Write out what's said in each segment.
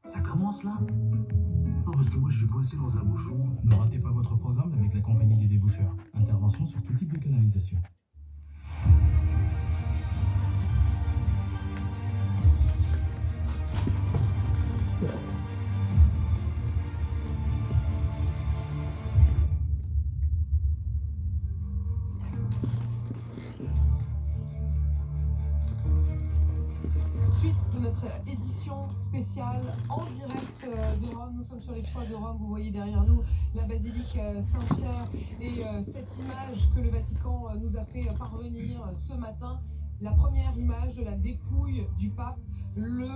Ça commence là? Non, parce que moi je suis coincé dans un bouchon. Ne ratez pas votre programme avec la compagnie des déboucheurs. Intervention sur tout type de canalisation. Suite de notre édition spéciale en direct de Rome. Nous sommes sur les toits de Rome. Vous voyez derrière nous la basilique Saint-Pierre et cette image que le Vatican nous a fait parvenir ce matin. La première image de la dépouille du pape, le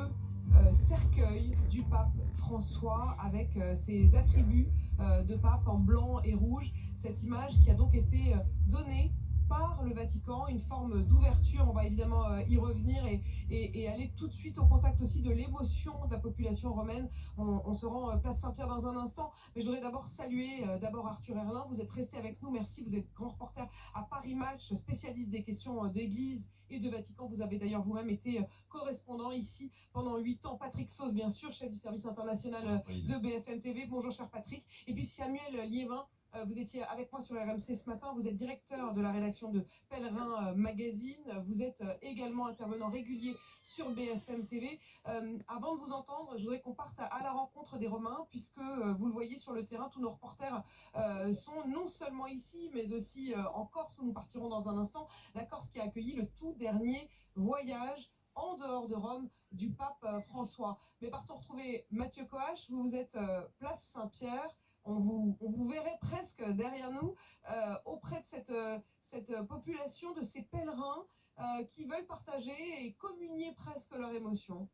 cercueil du pape François avec ses attributs de pape en blanc et rouge. Cette image qui a donc été donnée par le Vatican, une forme d'ouverture, on va évidemment y revenir et aller tout de suite au contact aussi de l'émotion de la population romaine. On se rend place Saint-Pierre dans un instant, mais je voudrais d'abord saluer d'abord Arthur Herlin. Vous êtes resté avec nous, merci, vous êtes grand reporter à Paris Match, spécialiste des questions d'église et de Vatican. Vous avez d'ailleurs vous-même été correspondant ici pendant 8 ans. Patrick Sauce, bien sûr, chef du service international de BFM TV. Bonjour cher Patrick. Et puis Samuel Liévin, vous étiez avec moi sur RMC ce matin, vous êtes directeur de la rédaction de Pèlerin Magazine, vous êtes également intervenant régulier sur BFM TV. Avant de vous entendre, je voudrais qu'on parte à la rencontre des Romains, puisque vous le voyez sur le terrain, tous nos reporters sont non seulement ici, mais aussi en Corse, où nous partirons dans un instant. La Corse qui a accueilli le tout dernier voyage en dehors de Rome du pape François. Mais partons retrouver Mathieu Coache, vous êtes place Saint-Pierre. On vous verrait presque derrière nous, auprès de cette population, de ces pèlerins qui veulent partager et communier presque leur émotion.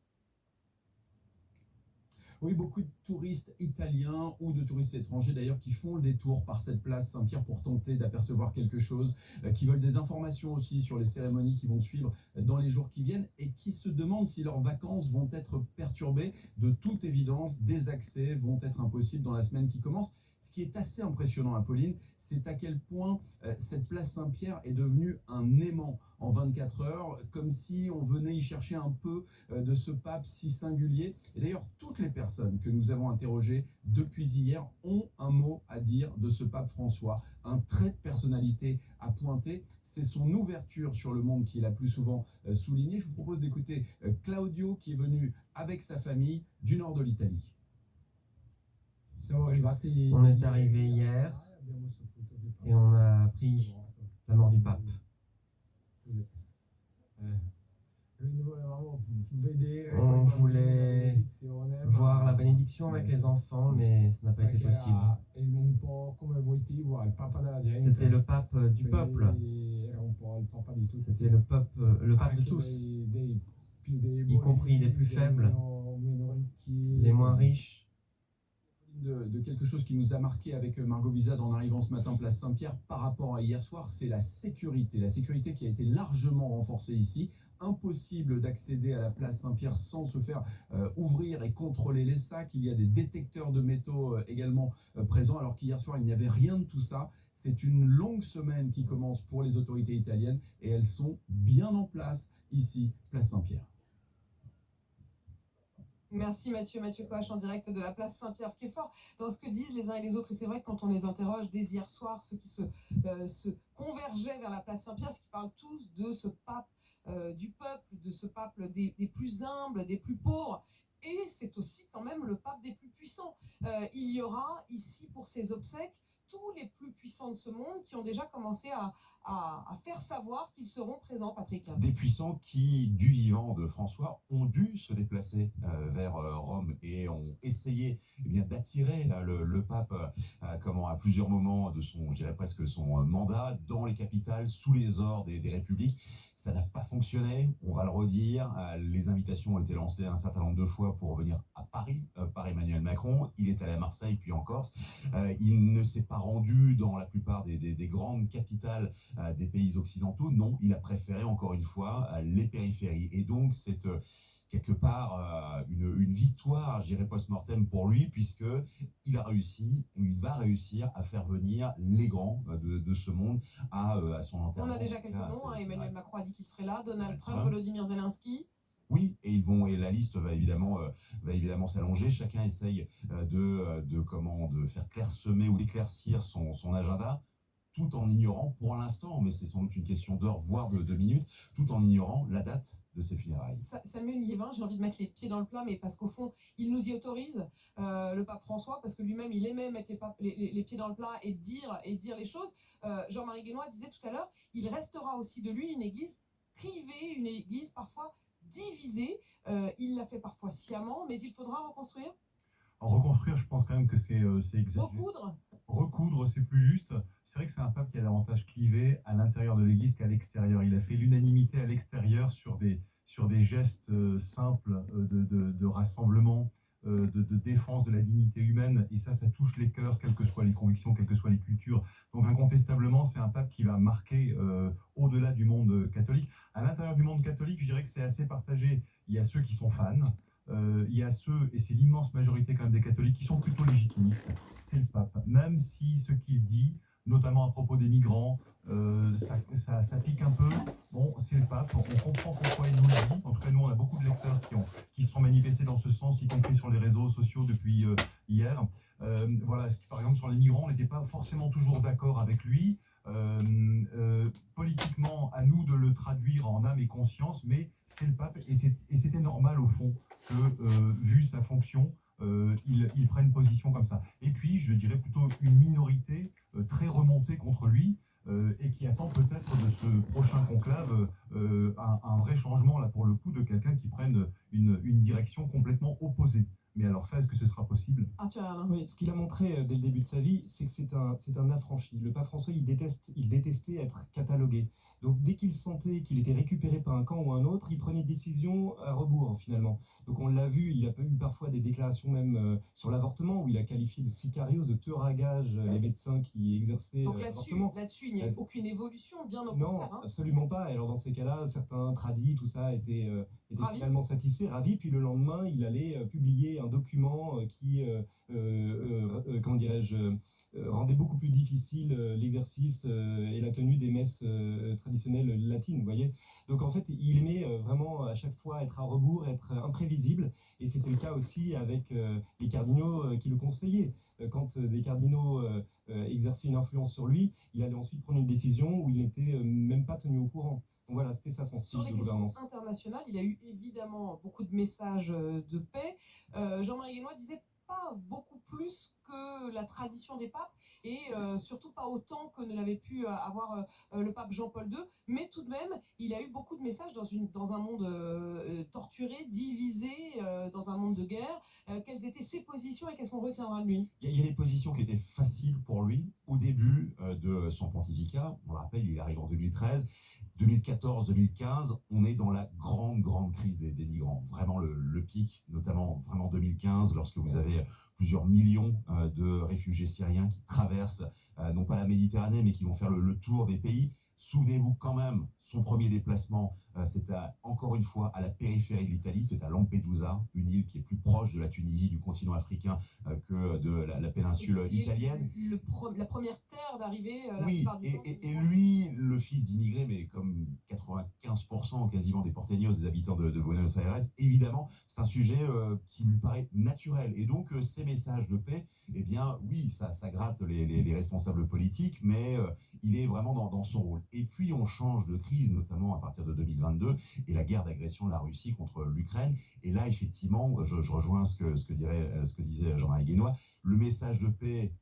Oui, beaucoup de touristes italiens ou de touristes étrangers d'ailleurs qui font le détour par cette place Saint-Pierre pour tenter d'apercevoir quelque chose, qui veulent des informations aussi sur les cérémonies qui vont suivre dans les jours qui viennent et qui se demandent si leurs vacances vont être perturbées. De toute évidence, des accès vont être impossibles dans la semaine qui commence. Ce qui est assez impressionnant, Apolline, c'est à quel point cette place Saint-Pierre est devenue un aimant en 24 heures, comme si on venait y chercher un peu de ce pape si singulier. Et d'ailleurs, toutes les personnes que nous avons interrogées depuis hier ont un mot à dire de ce pape François, un trait de personnalité à pointer. C'est son ouverture sur le monde qui est la plus souvent soulignée. Je vous propose d'écouter Claudio qui est venu avec sa famille du nord de l'Italie. On est arrivé hier et on a appris la mort du pape. On voulait voir la bénédiction avec les enfants, mais ça n'a pas été possible. C'était le pape du peuple. C'était le pape de tous, y compris les plus faibles, les moins riches. De quelque chose qui nous a marqué avec Margot Vizade en arrivant ce matin place Saint-Pierre par rapport à hier soir, c'est la sécurité. La sécurité qui a été largement renforcée ici. Impossible d'accéder à la place Saint-Pierre sans se faire ouvrir et contrôler les sacs. Il y a des détecteurs de métaux également présents, alors qu'hier soir, il n'y avait rien de tout ça. C'est une longue semaine qui commence pour les autorités italiennes et elles sont bien en place ici, place Saint-Pierre. Merci Mathieu Coache en direct de la place Saint-Pierre. Ce qui est fort dans ce que disent les uns et les autres, et c'est vrai que quand on les interroge dès hier soir, ceux qui se convergeaient vers la place Saint-Pierre, ce qui parlent tous de ce pape du peuple, de ce pape des plus humbles, des plus pauvres. Et c'est aussi quand même le pape des plus puissants. Il y aura ici pour ses obsèques tous les plus puissants de ce monde qui ont déjà commencé à faire savoir qu'ils seront présents, Patrick. Des puissants qui, du vivant de François, ont dû se déplacer vers Rome et ont essayé d'attirer le pape à plusieurs moments de son, je dirais presque son mandat, dans les capitales, sous les ors des républiques. Ça n'a pas fonctionné, on va le redire. Les invitations ont été lancées un certain nombre de fois pour venir à Paris par Emmanuel Macron. Il est allé à Marseille puis en Corse. Il ne s'est pas rendu dans la plupart des grandes capitales des pays occidentaux. Non, il a préféré encore une fois les périphéries. Et donc c'est quelque part une victoire, je dirais post-mortem pour lui, puisque il va réussir à faire venir les grands de ce monde à son enterrement. On a déjà quelques noms. Emmanuel Macron a dit qu'il serait là. Donald Trump, Volodymyr Zelensky. Oui, et la liste va évidemment s'allonger. Chacun essaye de faire clairsemer ou d'éclaircir son agenda, tout en ignorant, pour l'instant, mais c'est sans doute une question d'heure, voire de minutes, tout en ignorant la date de ses funérailles. Samuel Liévin, j'ai envie de mettre les pieds dans le plat, mais parce qu'au fond, il nous y autorise, le pape François, parce que lui-même, il aimait mettre les pieds dans le plat et dire les choses. Jean-Marie Guénois disait tout à l'heure, il restera aussi de lui une église clivée, une église parfois divisée. Il l'a fait parfois sciemment, mais il faudra reconstruire. Alors, reconstruire, je pense quand même que c'est exagéré. Recoudre, c'est plus juste. C'est vrai que c'est un pape qui a davantage clivé à l'intérieur de l'Église qu'à l'extérieur. Il a fait l'unanimité à l'extérieur sur des gestes simples de rassemblement, de défense de la dignité humaine. Et ça touche les cœurs, quelles que soient les convictions, quelles que soient les cultures. Donc incontestablement, c'est un pape qui va marquer au-delà du monde catholique. À l'intérieur du monde catholique, je dirais que c'est assez partagé. Il y a ceux qui sont fans. Il y a ceux, et c'est l'immense majorité quand même des catholiques, qui sont plutôt légitimistes. C'est le pape. Même si ce qu'il dit, notamment à propos des migrants, ça pique un peu. Bon, c'est le pape. On comprend pourquoi il nous le dit. En tout cas, nous, on a beaucoup de lecteurs qui se sont manifestés dans ce sens, y compris sur les réseaux sociaux depuis hier. Voilà, par exemple, sur les migrants, on n'était pas forcément toujours d'accord avec lui. Politiquement, à nous de le traduire en âme et conscience, mais c'est le pape, et c'était normal au fond que, vu sa fonction, il prenne position comme ça. Et puis, je dirais plutôt une minorité très remontée contre lui, et qui attend peut-être de ce prochain conclave un vrai changement, là pour le coup, de quelqu'un qui prenne une direction complètement opposée. Mais alors ça, est-ce que ce sera possible? Oui, ce qu'il a montré dès le début de sa vie, c'est que c'est un affranchi. Le pape François, il détestait être catalogué. Donc dès qu'il sentait qu'il était récupéré par un camp ou un autre, il prenait des décisions à rebours finalement. Donc on l'a vu, il a eu parfois des déclarations même sur l'avortement, où il a qualifié de sicarios, de tueurs à gages les médecins qui exerçaient l'avortement. Là-dessus, il n'y a aucune évolution, bien au non, contraire. Non, absolument pas. Et alors dans ces cas-là, certains tradis, tout ça, étaient finalement satisfaits, ravis. Puis le lendemain, il allait publier un document qui, comment dirais-je, rendait beaucoup plus difficile l'exercice et la tenue des messes traditionnelles latines, vous voyez. Donc en fait, il aimait vraiment à chaque fois être à rebours, être imprévisible, et c'était le cas aussi avec les cardinaux qui le conseillaient. Quand des cardinaux exerçaient une influence sur lui, il allait ensuite prendre une décision où il n'était même pas tenu au courant. Donc voilà, c'était ça son style de gouvernance. Sur les questions internationales, il a eu évidemment beaucoup de messages de paix. Jean-Marie Guénois disait pas beaucoup plus que la tradition des papes, et surtout pas autant que ne l'avait pu avoir le pape Jean-Paul II, mais tout de même, il a eu beaucoup de messages dans un monde torturé, divisé, dans un monde de guerre. Quelles étaient ses positions et qu'est-ce qu'on retiendra de lui? Il y a des positions qui étaient faciles pour lui au début de son pontificat. On le rappelle, il arrive en 2013. 2014-2015, on est dans la grande crise des migrants. Vraiment le pic, notamment vraiment 2015, lorsque vous avez plusieurs millions de réfugiés syriens qui traversent, non pas la Méditerranée, mais qui vont faire le tour des pays. Souvenez-vous quand même, son premier déplacement, c'est encore une fois à la périphérie de l'Italie, c'est à Lampedusa, une île qui est plus proche de la Tunisie, du continent africain, que de la péninsule italienne. La première terre d'arrivée. Oui, et lui, le fils d'immigrés, mais comme 95% quasiment des porteños, des habitants de Buenos Aires, évidemment, c'est un sujet qui lui paraît naturel. Et donc, ces messages de paix, eh bien, oui, ça gratte les responsables politiques, mais il est vraiment dans son rôle. Et puis, on change de crise, notamment à partir de 2022, et la guerre d'agression de la Russie contre l'Ukraine. Et là, effectivement, je rejoins ce que disait Jean-Marie Guénois, le message de paix,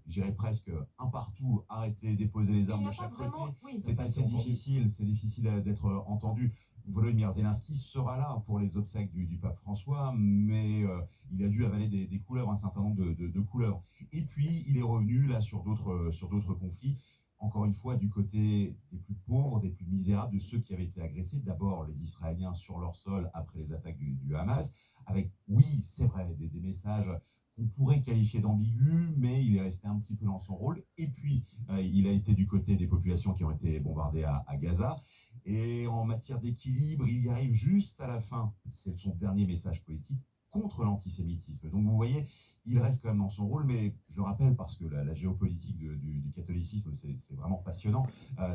j'irais presque un partout, arrêter, déposer les armes de chaque côté. Oui, c'est assez difficile, c'est difficile d'être entendu. Volodymyr Zelensky sera là pour les obsèques du pape François, mais il a dû avaler des couleuvres, un certain nombre de couleuvres. Et puis, il est revenu là sur d'autres conflits. Encore une fois, du côté des plus pauvres, des plus misérables, de ceux qui avaient été agressés. D'abord, les Israéliens sur leur sol après les attaques du Hamas, avec, oui, c'est vrai, des messages qu'on pourrait qualifier d'ambigus, mais il est resté un petit peu dans son rôle. Et puis, il a été du côté des populations qui ont été bombardées à Gaza. Et en matière d'équilibre, il y arrive juste à la fin. C'est son dernier message politique. contre l'antisémitisme. Donc vous voyez, il reste quand même dans son rôle, mais je rappelle, parce que la géopolitique du catholicisme, c'est vraiment passionnant,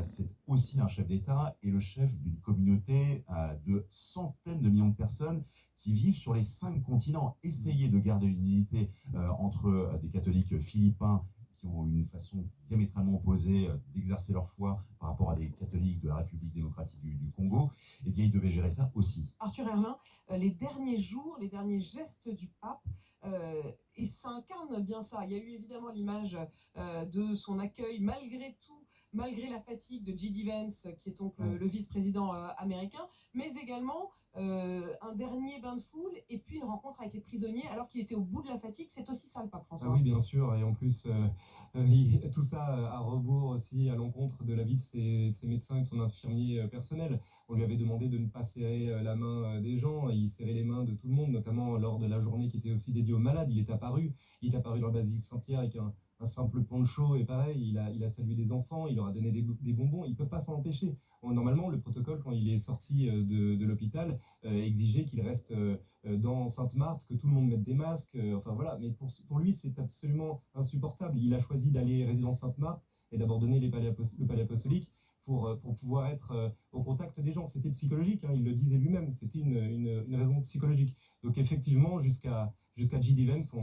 c'est aussi un chef d'État et le chef d'une communauté de centaines de millions de personnes qui vivent sur les 5 continents. Essayer de garder une unité entre des catholiques philippins qui ont une façon diamétralement opposée d'exercer leur foi par rapport à des catholiques de la République démocratique du Congo, eh bien, ils devaient gérer ça aussi. Arthur Herlin, les derniers jours, les derniers gestes du pape, et ça incarne bien ça. Il y a eu évidemment l'image de son accueil, malgré tout, malgré la fatigue de J.D. Vance, qui est donc le vice-président américain, mais également un dernier bain de foule et puis une rencontre avec les prisonniers alors qu'il était au bout de la fatigue. C'est aussi ça le pape François. Ah oui, bien sûr, et en plus, tout ça à rebours aussi, à l'encontre de l'avis de ses médecins et de son infirmier personnel. On lui avait demandé de ne pas serrer la main des gens, il serrait les mains de tout le monde, notamment lors de la journée qui était aussi dédiée aux malades. Il est apparu dans la basilique Saint-Pierre avec un simple poncho, et pareil, il a salué des enfants, il leur a donné des bonbons, il ne peut pas s'en empêcher. Normalement, le protocole, quand il est sorti de l'hôpital, exigeait qu'il reste dans Sainte-Marthe, que tout le monde mette des masques, enfin voilà, mais pour lui, c'est absolument insupportable. Il a choisi d'aller résidence Sainte-Marthe et d'abandonner le palais apostolique pour pouvoir être au contact des gens. C'était psychologique, hein, il le disait lui-même, c'était une raison psychologique. Donc effectivement, jusqu'à J.D. Vance,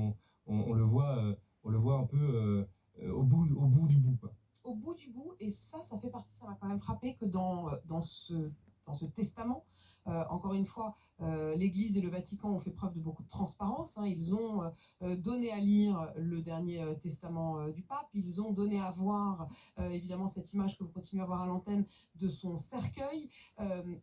on le voit un peu au bout du bout, quoi. Au bout du bout, et ça fait partie, ça m'a quand même frappé que dans ce testament, encore une fois, l'Église et le Vatican ont fait preuve de beaucoup de transparence, hein. Ils ont donné à lire le dernier testament du pape, ils ont donné à voir évidemment cette image que vous continuez à voir à l'antenne de son cercueil,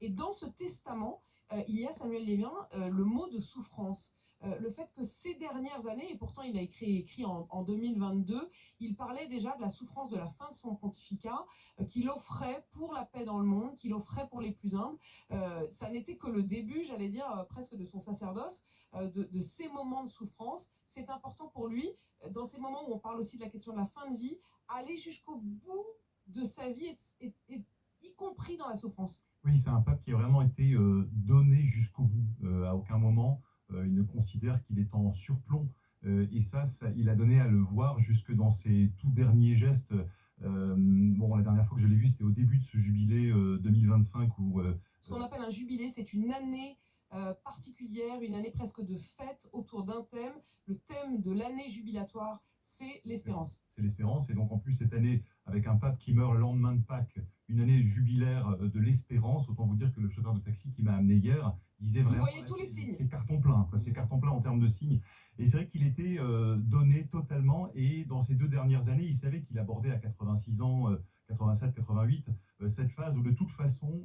et dans ce testament, il y a, Samuel Lévin, le mot de souffrance. Le fait que ces dernières années, et pourtant il a écrit en 2022, il parlait déjà de la souffrance de la fin de son pontificat, qu'il offrait pour la paix dans le monde, qu'il offrait pour les plus humbles. Ça n'était que le début, j'allais dire, presque de son sacerdoce, de ces moments de souffrance. C'est important pour lui, dans ces moments où on parle aussi de la question de la fin de vie, aller jusqu'au bout de sa vie, y compris dans la souffrance. Oui, c'est un pape qui a vraiment été donné jusqu'au bout. À aucun moment, il ne considère qu'il est en surplomb. Et ça, il a donné à le voir jusque dans ses tout derniers gestes. La dernière fois que je l'ai vu, c'était au début de ce jubilé 2025. Ce qu'on appelle un jubilé, c'est une année particulière, une année presque de fête autour d'un thème. Le thème de l'année jubilatoire, c'est l'espérance. C'est l'espérance, et donc en plus cette année, avec un pape qui meurt le lendemain de Pâques, une année jubilaire de l'espérance, autant vous dire que le chauffeur de taxi qui m'a amené hier disait vraiment... Vous voyez tous les signes. C'est carton plein, quoi. C'est carton plein en termes de signes. Et c'est vrai qu'il était donné totalement, et dans ces 2 dernières années, il savait qu'il abordait à 86 ans, 87, 88, cette phase où de toute façon,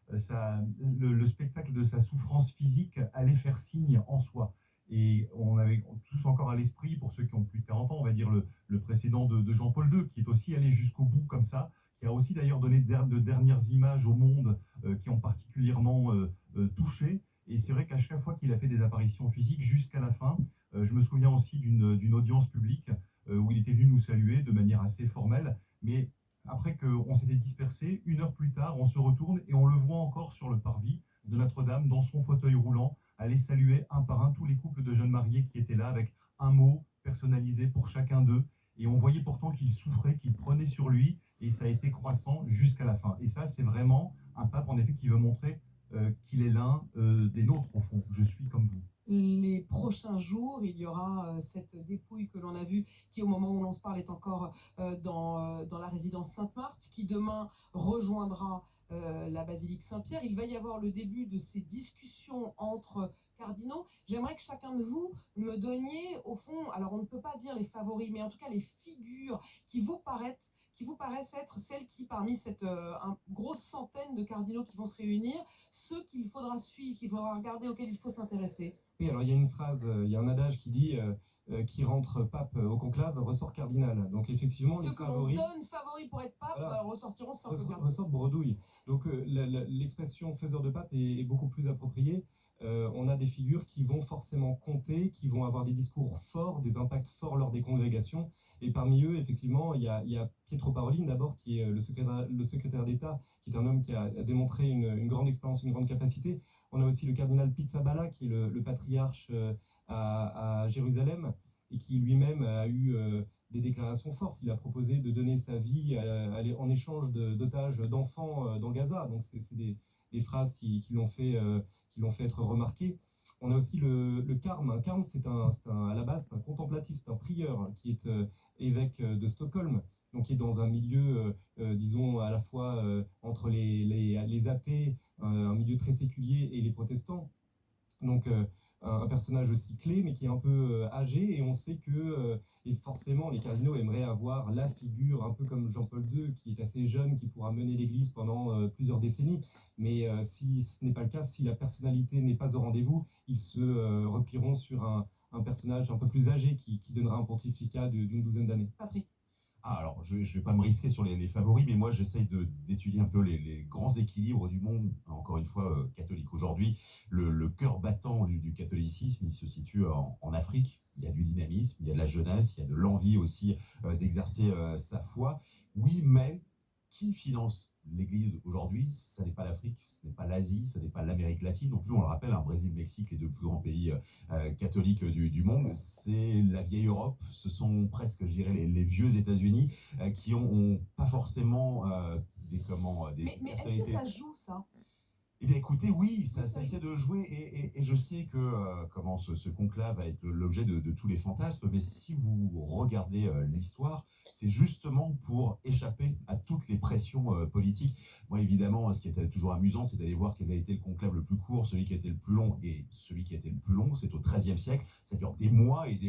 le spectacle de sa souffrance physique allait faire signe en soi. Et on avait tous encore à l'esprit, pour ceux qui ont plus de 40 ans, on va dire le précédent de Jean-Paul II, qui est aussi allé jusqu'au bout comme ça, qui a aussi d'ailleurs donné de dernières images au monde qui ont particulièrement touché. Et c'est vrai qu'à chaque fois qu'il a fait des apparitions physiques jusqu'à la fin, je me souviens aussi d'une audience publique où il était venu nous saluer de manière assez formelle, mais après qu'on s'était dispersé, 1 heure plus tard, on se retourne et on le voit encore sur le parvis de Notre-Dame, dans son fauteuil roulant, aller saluer un par un tous les couples de jeunes mariés qui étaient là, avec un mot personnalisé pour chacun d'eux. Et on voyait pourtant qu'il souffrait, qu'il prenait sur lui, et ça a été croissant jusqu'à la fin. Et ça, c'est vraiment un pape, en effet, qui veut montrer qu'il est l'un des nôtres, au fond. Je suis comme vous. Les prochains jours, il y aura cette dépouille que l'on a vue, qui au moment où l'on se parle est encore dans la résidence Sainte-Marthe, qui demain rejoindra la basilique Saint-Pierre. Il va y avoir le début de ces discussions entre cardinaux. J'aimerais que chacun de vous me donniez, au fond, alors on ne peut pas dire les favoris, mais en tout cas les figures qui vous paraissent être celles qui, parmi cette grosse centaine de cardinaux qui vont se réunir, ceux qu'il faudra suivre, qu'il faudra regarder, auxquels il faut s'intéresser. Oui, alors il y a une phrase, il y a un adage qui dit qui rentre pape au conclave ressort cardinal. Donc effectivement, ceux les que favoris, l'on donne favoris pour être pape ressortiront sans ressortent bredouille. Donc l'expression faiseur de pape est beaucoup plus appropriée. on a des figures qui vont forcément compter, qui vont avoir des discours forts, des impacts forts lors des congrégations. Et parmi eux, effectivement, il y a Pietro Parolin, d'abord, qui est le secrétaire d'État, qui est un homme qui a démontré une grande expérience, une grande capacité. On a aussi le cardinal Pizzaballa, qui est le patriarche à Jérusalem, et qui lui-même a eu des déclarations fortes. Il a proposé de donner sa vie en échange d'otages d'enfants dans Gaza. Donc c'est des phrases qui l'ont fait être remarqué. On a aussi le carme. Un carme, à la base, c'est un contemplatif, c'est un prieur qui est évêque de Stockholm, donc qui est dans un milieu, disons, à la fois entre les athées, un milieu très séculier, et les protestants. Donc un personnage aussi clé, mais qui est un peu âgé, et on sait que et forcément les cardinaux aimeraient avoir la figure, un peu comme Jean-Paul II, qui est assez jeune, qui pourra mener l'Église pendant plusieurs décennies. Mais si ce n'est pas le cas, si la personnalité n'est pas au rendez-vous, ils se replieront sur un personnage un peu plus âgé qui donnera un pontificat d'une douzaine d'années. Patrick. Alors, je ne vais pas me risquer sur les favoris, mais moi, j'essaye d'étudier un peu les grands équilibres du monde, encore une fois, catholique. Aujourd'hui, le cœur battant du catholicisme, il se situe en Afrique. Il y a du dynamisme, il y a de la jeunesse, il y a de l'envie aussi d'exercer sa foi. Oui, mais qui finance l'Église aujourd'hui? Ce n'est pas l'Afrique, ce n'est pas l'Asie, ce n'est pas l'Amérique latine non plus. On le rappelle, Brésil, Mexique, les deux plus grands pays catholiques du monde, c'est la vieille Europe. Ce sont presque, je dirais, les vieux États-Unis qui ont pas forcément des Mais est-ce que ça joue, ça? Eh bien, écoutez, oui, ça essaie de jouer, et je sais que ce conclave va être l'objet de tous les fantasmes, mais si vous regardez l'histoire, c'est justement pour échapper à toutes les pressions politiques. Moi, évidemment, ce qui était toujours amusant, c'est d'aller voir quel a été le conclave le plus court, celui qui a été le plus long, et celui qui a été le plus long, c'est au XIIIe siècle. Ça dure des mois, et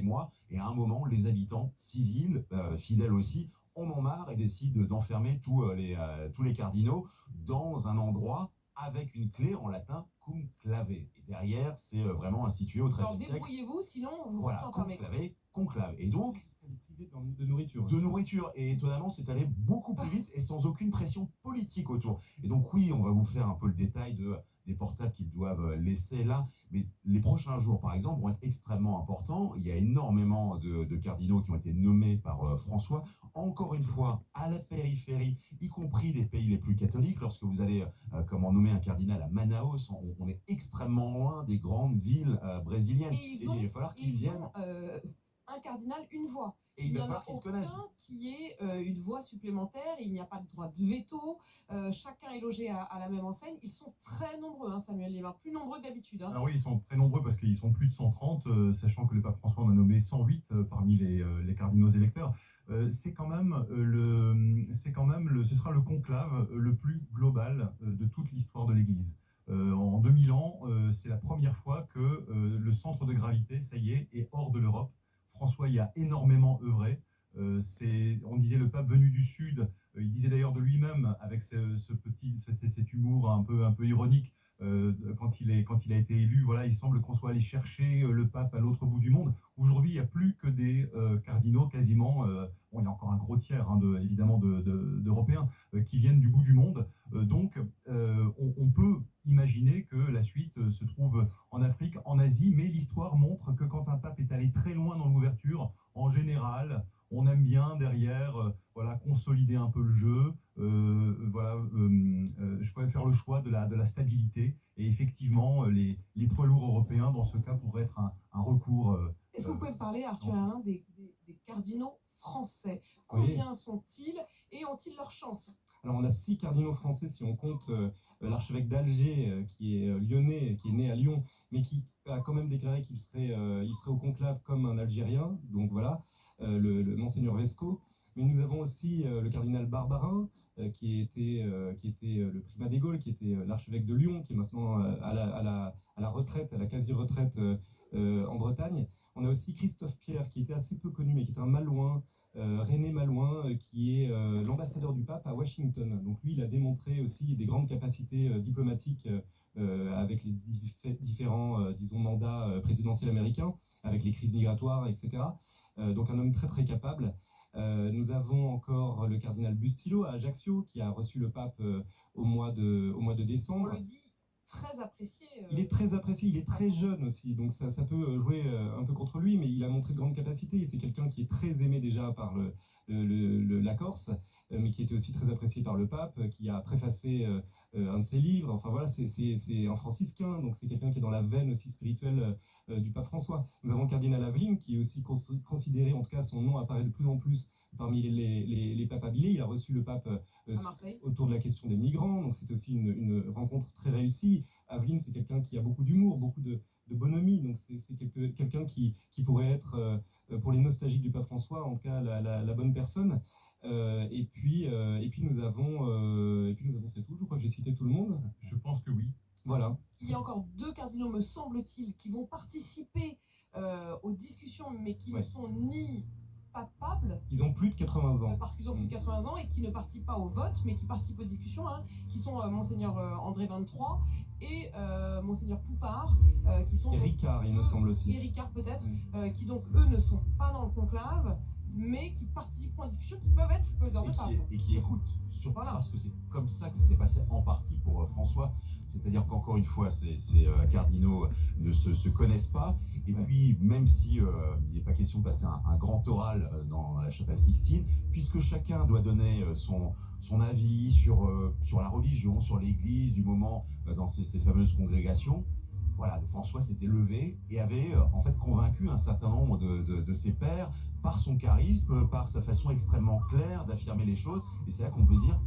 à un moment, les habitants civils, fidèles aussi, en ont marre et décident d'enfermer tous les cardinaux dans un endroit avec une clé en latin, cum clave. Et derrière, c'est vraiment institué au XIIIe siècle. Débrouillez-vous, sinon vous voilà, restez enfermé. Conclavé, conclave. Et donc, de nourriture. De nourriture. Et étonnamment, c'est allé beaucoup plus vite et sans aucune pression politique autour. Et donc oui, on va vous faire un peu le détail des portables qu'ils doivent laisser là. Mais les prochains jours, par exemple, vont être extrêmement importants. Il y a énormément de cardinaux qui ont été nommés par François. Encore une fois, à la périphérie, y compris des pays les plus catholiques. Lorsque vous allez nommer un cardinal à Manaus, on est extrêmement loin des grandes villes brésiliennes. Et il va falloir qu'ils viennent... un cardinal, une voix. Et il va falloir qu'ils se connaissent. Qui est une voix supplémentaire, il n'y a pas de droit de veto, chacun est logé à la même enseigne. Ils sont très nombreux, Samuel Lévin, plus nombreux que d'habitude. Alors oui, ils sont très nombreux parce qu'ils sont plus de 130, sachant que le pape François en a nommé 108 parmi les cardinaux électeurs. Ce sera le conclave le plus global de toute l'histoire de l'Église. En 2000 ans, c'est la première fois que le centre de gravité, ça y est hors de l'Europe. François y a énormément œuvré. On disait le pape venu du Sud. Il disait d'ailleurs de lui-même, avec cet humour un peu ironique, quand il a été élu, voilà, il semble qu'on soit allé chercher le pape à l'autre bout du monde. Aujourd'hui, il n'y a plus que des cardinaux quasiment. Il y a encore un gros tiers, évidemment, d'Européens qui viennent du bout du monde. Donc, on peut imaginer que la suite se trouve en Afrique, en Asie, mais l'histoire montre que quand un pape est allé très loin dans l'ouverture, en général, on aime bien derrière consolider un peu le jeu. Je pourrais faire le choix de la stabilité. Et effectivement, les poids lourds européens, dans ce cas, pourraient être un recours. Est-ce que vous pouvez me parler, Arthur Alain, des cardinaux français? Combien sont-ils et ont-ils leur chance? Alors, on a 6 cardinaux français si on compte l'archevêque d'Alger, qui est lyonnais, qui est né à Lyon, mais qui a quand même déclaré qu'il serait au conclave comme un Algérien. Donc voilà, le Monseigneur Vesco. Mais nous avons aussi le cardinal Barbarin, qui était le primat des Gaules, qui était l'archevêque de Lyon, qui est maintenant à la retraite, à la quasi-retraite en Bretagne. On a aussi Christophe Pierre, qui était assez peu connu, mais qui est un Malouin, René Malouin, qui est l'ambassadeur du pape à Washington. Donc lui, il a démontré aussi des grandes capacités diplomatiques avec les différents mandats présidentiels américains, avec les crises migratoires, etc. Donc un homme très très capable. Nous avons encore le cardinal Bustillo à Ajaccio, qui a reçu le pape au mois de décembre. On le dit très apprécié. Il est très apprécié, il est très jeune aussi, donc ça peut jouer un peu contre lui, mais il a montré de grandes capacités. C'est quelqu'un qui est très aimé déjà par la Corse, mais qui était aussi très apprécié par le pape, qui a préfacé un de ses livres. Enfin voilà, c'est un franciscain, donc c'est quelqu'un qui est dans la veine aussi spirituelle du pape François. Nous avons le cardinal Aveline, qui est aussi considéré, en tout cas son nom apparaît de plus en plus parmi les papes habilés. Il a reçu le pape autour de la question des migrants, donc c'était aussi une rencontre très réussie. Aveline, c'est quelqu'un qui a beaucoup d'humour, beaucoup de bonhomie, donc c'est quelqu'un qui pourrait être, pour les nostalgiques du pape François, en tout cas la bonne personne. Et puis nous avons c'est tout. Je crois que j'ai cité tout le monde. Je pense que oui. Voilà. Il y a encore 2 cardinaux, me semble-t-il, qui vont participer aux discussions, mais qui ne sont ni papables. Ils ont plus de 80 ans. Parce qu'ils ont plus de 80 ans et qui ne participent pas au vote, mais qui participent aux discussions, qui sont Monseigneur André 23 et Monseigneur Poupard, qui sont... Et Ricard, il me semble aussi. Et Ricard peut-être, qui donc, eux, ne sont pas dans le conclave, mais qui participent aux discussions qui peuvent être faiseurs de pape. Et qui écoutent, surtout Voilà. parce que c'est comme ça que ça s'est passé en partie pour François. C'est-à-dire qu'encore une fois, ces cardinaux ne se connaissent pas. Et puis, même si il n'est pas question de passer un grand oral dans la chapelle Sixtine, puisque chacun doit donner son avis sur la religion, sur l'Église, du moment dans ces fameuses congrégations, voilà, François s'était levé et avait en fait convaincu un certain nombre de ses pairs par son charisme, par sa façon extrêmement claire d'affirmer les choses. Et c'est là qu'on peut dire,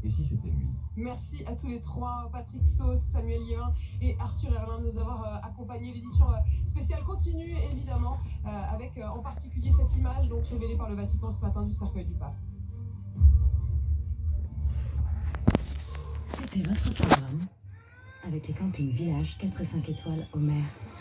et si c'était lui? Merci à tous les 3, Patrick Sauce, Samuel Liévin et Arthur Herlin, de nous avoir accompagné. L'édition spéciale continue évidemment, avec en particulier cette image donc révélée par le Vatican ce matin du cercueil du pape. C'était votre programme avec les campings Village 4 et 5 étoiles au Mer.